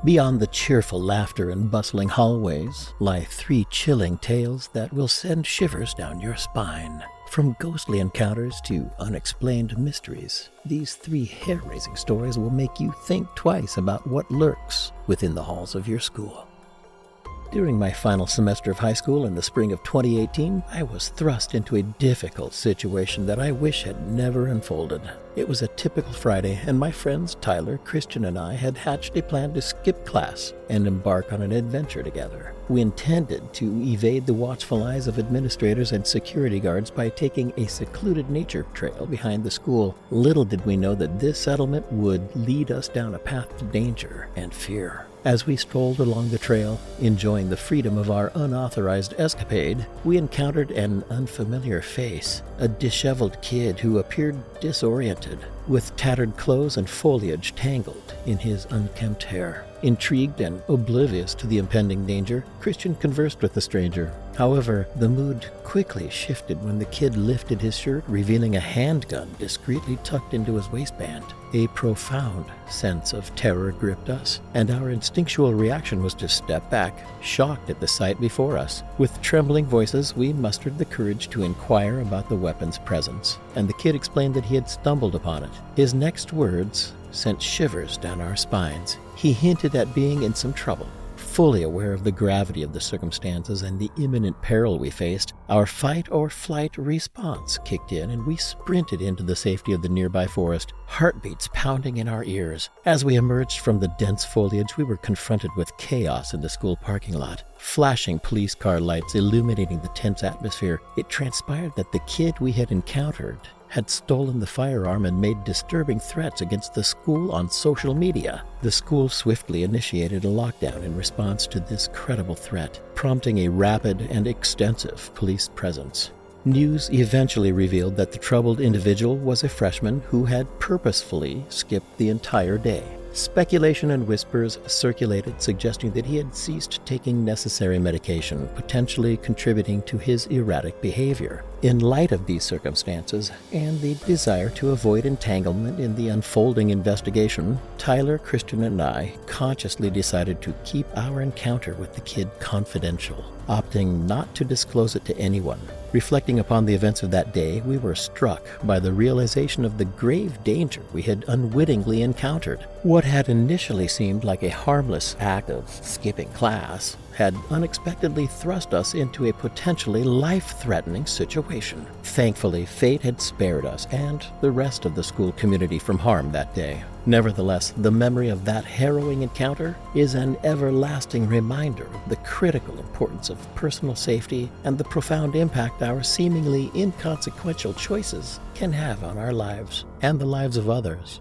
Beyond the cheerful laughter and bustling hallways lie 3 chilling tales that will send shivers down your spine. From ghostly encounters to unexplained mysteries, these 3 hair-raising stories will make you think twice about what lurks within the halls of your school. During my final semester of high school in the spring of 2018, I was thrust into a difficult situation that I wish had never unfolded. It was a typical Friday, and my friends Tyler, Christian, and I had hatched a plan to skip class and embark on an adventure together. We intended to evade the watchful eyes of administrators and security guards by taking a secluded nature trail behind the school. Little did we know that this settlement would lead us down a path to danger and fear. As we strolled along the trail, enjoying the freedom of our unauthorized escapade, we encountered an unfamiliar face, a disheveled kid who appeared disoriented, with tattered clothes and foliage tangled in his unkempt hair. Intrigued and oblivious to the impending danger, Christian conversed with the stranger. However, the mood quickly shifted when the kid lifted his shirt, revealing a handgun discreetly tucked into his waistband. A profound sense of terror gripped us, and our instinctual reaction was to step back, shocked at the sight before us. With trembling voices, we mustered the courage to inquire about the weapon's presence, and the kid explained that he had stumbled upon it. His next words sent shivers down our spines. He hinted at being in some trouble. Fully aware of the gravity of the circumstances and the imminent peril we faced, our fight or flight response kicked in and we sprinted into the safety of the nearby forest, heartbeats pounding in our ears. As we emerged from the dense foliage, we were confronted with chaos in the school parking lot. Flashing police car lights illuminating the tense atmosphere, it transpired that the kid we had encountered had stolen the firearm and made disturbing threats against the school on social media. The school swiftly initiated a lockdown in response to this credible threat, prompting a rapid and extensive police presence. News eventually revealed that the troubled individual was a freshman who had purposefully skipped the entire day. Speculation and whispers circulated suggesting that he had ceased taking necessary medication, potentially contributing to his erratic behavior. In light of these circumstances and the desire to avoid entanglement in the unfolding investigation, Tyler, Christian, and I consciously decided to keep our encounter with the kid confidential, opting not to disclose it to anyone. Reflecting upon the events of that day, we were struck by the realization of the grave danger we had unwittingly encountered. What had initially seemed like a harmless act of skipping class had unexpectedly thrust us into a potentially life-threatening situation. Thankfully, fate had spared us and the rest of the school community from harm that day. Nevertheless, the memory of that harrowing encounter is an everlasting reminder of the critical importance of personal safety and the profound impact our seemingly inconsequential choices can have on our lives and the lives of others.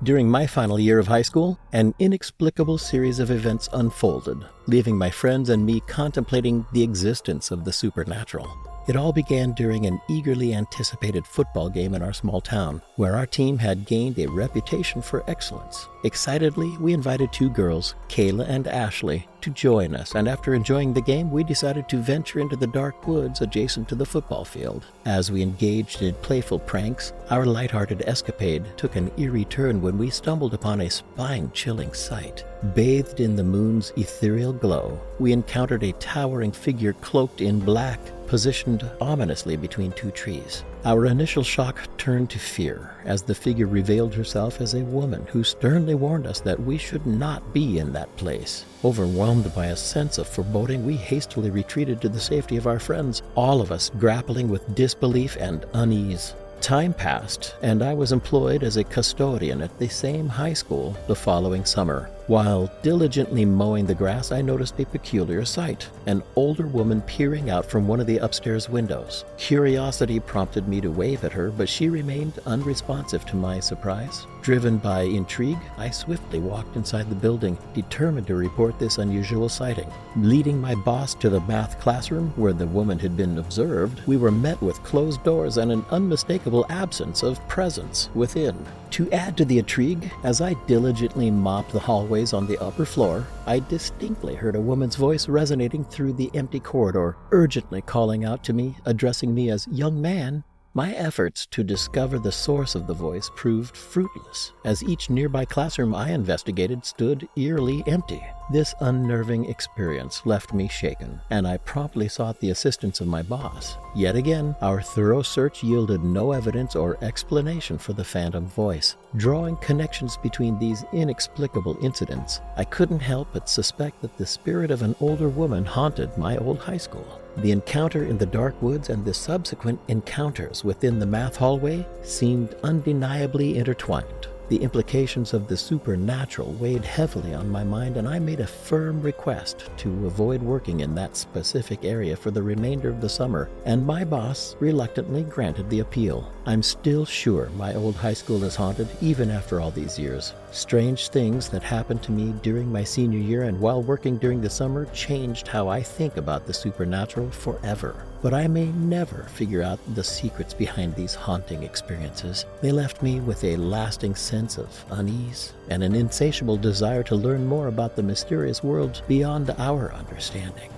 During my final year of high school, an inexplicable series of events unfolded, leaving my friends and me contemplating the existence of the supernatural. It all began during an eagerly anticipated football game in our small town, where our team had gained a reputation for excellence. Excitedly, we invited 2 girls, Kayla and Ashley, to join us, and after enjoying the game, we decided to venture into the dark woods adjacent to the football field. As we engaged in playful pranks, our lighthearted escapade took an eerie turn when we stumbled upon a spine-chilling sight. Bathed in the moon's ethereal glow, we encountered a towering figure cloaked in black, positioned ominously between 2 trees. Our initial shock turned to fear as the figure revealed herself as a woman who sternly warned us that we should not be in that place. Overwhelmed by a sense of foreboding, we hastily retreated to the safety of our friends, all of us grappling with disbelief and unease. Time passed, and I was employed as a custodian at the same high school the following summer. While diligently mowing the grass, I noticed a peculiar sight, an older woman peering out from one of the upstairs windows. Curiosity prompted me to wave at her, but she remained unresponsive to my surprise. Driven by intrigue, I swiftly walked inside the building, determined to report this unusual sighting. Leading my boss to the math classroom where the woman had been observed, we were met with closed doors and an unmistakable absence of presence within. To add to the intrigue, as I diligently mopped the hallways on the upper floor, I distinctly heard a woman's voice resonating through the empty corridor, urgently calling out to me, addressing me as "young man." My efforts to discover the source of the voice proved fruitless, as each nearby classroom I investigated stood eerily empty. This unnerving experience left me shaken, and I promptly sought the assistance of my boss. Yet again, our thorough search yielded no evidence or explanation for the phantom voice. Drawing connections between these inexplicable incidents, I couldn't help but suspect that the spirit of an older woman haunted my old high school. The encounter in the dark woods and the subsequent encounters within the math hallway seemed undeniably intertwined. The implications of the supernatural weighed heavily on my mind, and I made a firm request to avoid working in that specific area for the remainder of the summer, and my boss reluctantly granted the appeal. I'm still sure my old high school is haunted, even after all these years. Strange things that happened to me during my senior year and while working during the summer changed how I think about the supernatural forever. But I may never figure out the secrets behind these haunting experiences. They left me with a lasting sense of unease and an insatiable desire to learn more about the mysterious worlds beyond our understanding.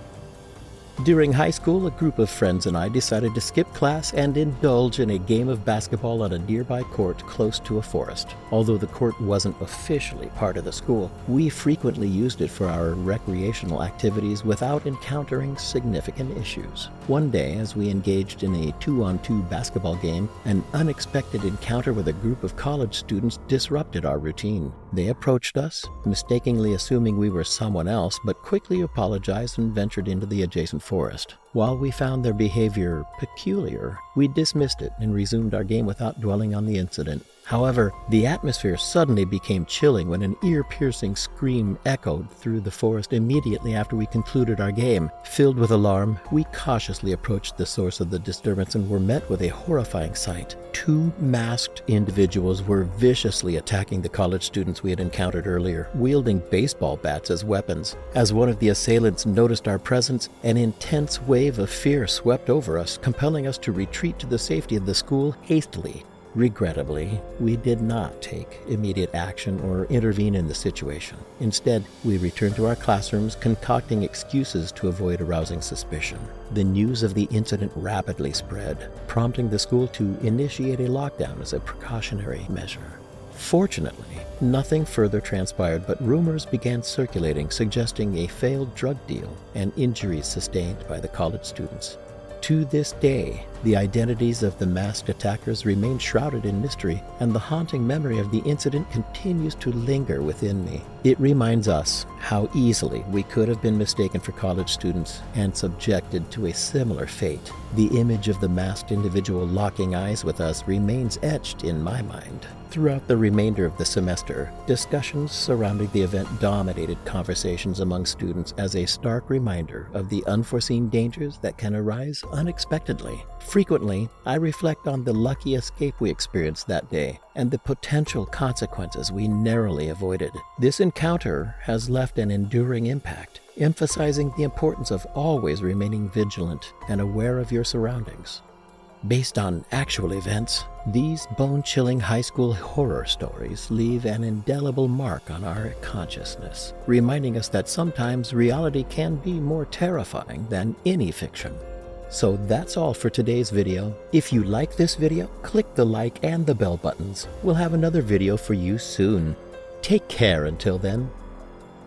During high school, a group of friends and I decided to skip class and indulge in a game of basketball on a nearby court close to a forest. Although the court wasn't officially part of the school, we frequently used it for our recreational activities without encountering significant issues. One day, as we engaged in a 2-on-2 basketball game, an unexpected encounter with a group of college students disrupted our routine. They approached us, mistakenly assuming we were someone else, but quickly apologized and ventured into the adjacent forest. While we found their behavior peculiar, we dismissed it and resumed our game without dwelling on the incident. However, the atmosphere suddenly became chilling when an ear-piercing scream echoed through the forest immediately after we concluded our game. Filled with alarm, we cautiously approached the source of the disturbance and were met with a horrifying sight. 2 masked individuals were viciously attacking the college students we had encountered earlier, wielding baseball bats as weapons. As one of the assailants noticed our presence, an intense wave of fear swept over us, compelling us to retreat to the safety of the school hastily. Regrettably, we did not take immediate action or intervene in the situation. Instead, we returned to our classrooms, concocting excuses to avoid arousing suspicion. The news of the incident rapidly spread, prompting the school to initiate a lockdown as a precautionary measure. Fortunately, nothing further transpired, but rumors began circulating suggesting a failed drug deal and injuries sustained by the college students. To this day, the identities of the masked attackers remain shrouded in mystery, and the haunting memory of the incident continues to linger within me. It reminds us how easily we could have been mistaken for college students and subjected to a similar fate. The image of the masked individual locking eyes with us remains etched in my mind. Throughout the remainder of the semester, discussions surrounding the event dominated conversations among students as a stark reminder of the unforeseen dangers that can arise unexpectedly. Frequently, I reflect on the lucky escape we experienced that day and the potential consequences we narrowly avoided. This encounter has left an enduring impact, emphasizing the importance of always remaining vigilant and aware of your surroundings. Based on actual events, these bone-chilling high school horror stories leave an indelible mark on our consciousness, reminding us that sometimes reality can be more terrifying than any fiction. So that's all for today's video. If you like this video, click the like and the bell buttons. We'll have another video for you soon. Take care until then.